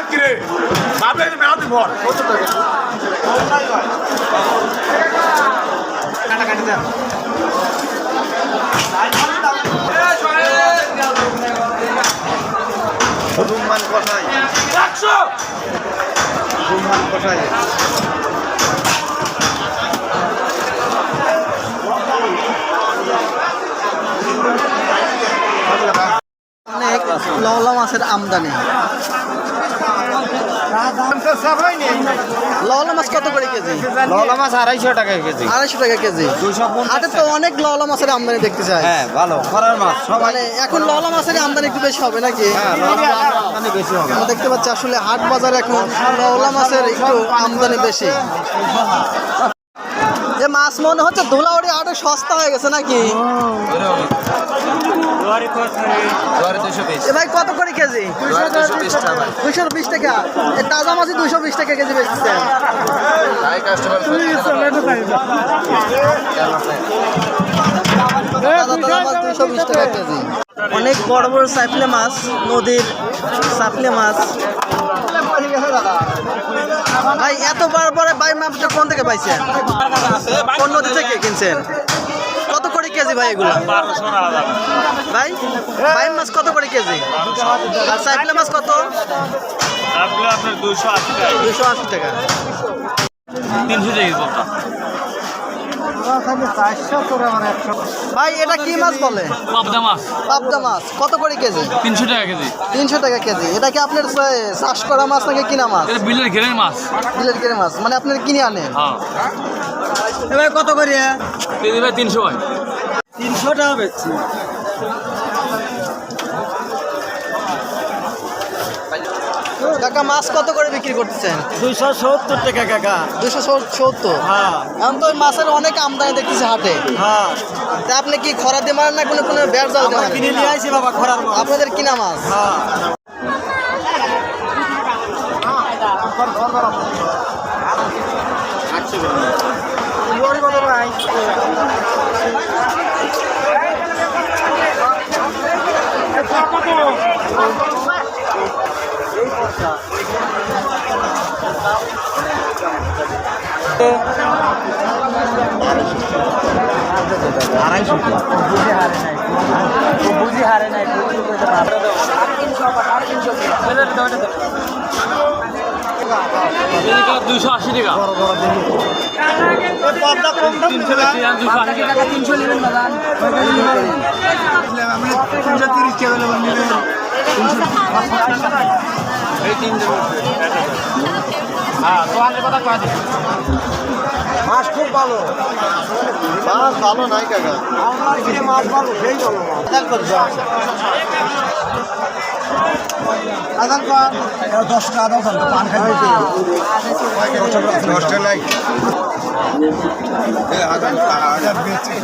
কিরে বাপে মেলাতে ভর কত টাকা কাটা দেন রুমান কষাই 100 রুমান কষাই অনেক লওলা মাছের আমদানি। লওলা মাছ কত করে কেজি? লওলা মাছ 250 টাকা কেজি। 250 টাকা কেজি। হাটে তো অনেক লওলা মাছের আমদানি দেখতে চাই। হ্যাঁ ভালো খরার মাছ সবাই মানে এখন লওলা মাছের আমদানি একটু বেশি হবে নাকি? হ্যাঁ লওলা মাছ আমদানি বেশি হবে। আমরা দেখতে পাচ্ছি আসলে হাট বাজার এখন লওলা মাছের একটু আমদানি বেশি। যে মাছ মনে হচ্ছে ধুলাউড়ি হাটে সস্তা হয়ে গেছে নাকি? এ ভাই কত করে কেজি? 220 টাকা। এই তাজা মাছই 220 টাকা কেজি বেচছেন। তাজা মাছ 220 টাকা কেজি। অনেক বড় বড় সাইফলে মাছ, নদীর সাইফলে মাছ। ভাই এত বড় বড় ভাই মাছটা কোন থেকে পাইছেন? কোন নদী থেকে কিনছেন? কত করে কেজি ভাই এগুলো? ভাই ভাই মাছ কত করে কেজি? আর সাইফলে মাছ কত? আপনার 280 টাকা। 300 টাকা ভাই এটা কি মাছ বলে? পাবদা মাছ পাবদা মাছ কত করে কেজি? 300 টাকা কেজি 300 টাকা কেজি। এটা কি আপনার চাষ করা মাছ নাকি কিনা মাছ? এটা বিলের ঘেরের মাছ বিলের কেড়ে মাছ মানে আপনার কিনে আনেন? হ্যাঁ এবার কত করে? কেজি ভাই 300 ভাই 300 টাকা বেচছি। কাকা মাছ কত করে বিক্রি করতেছেন? 270 টাকা কাকা। 270। হ্যাঁ এখন তো ওই মাছের অনেক আমদানি দেখতেছি হাটে। হ্যাঁ তা আপনি কি খরা দিয়ে মারেন না কোনো বেড় জাল দিয়ে মারেন? কিনে নিয়ে আইছি বাবা খরার মাছ। আপনাদের কিনা মাছ? হ্যাঁ বুঝি হারে নাই। কেজি 280 টাকা 300 নেবেন দাদা। মাছ খুব ভালো। মাছ ভালো নাই কাকা। আমার কিনে মাছ ভালো সেই ভালো মাছ। আদান কর 10 টাকা দাও তো পান খাইতে। 10 টাকা নাই। আদান বেচে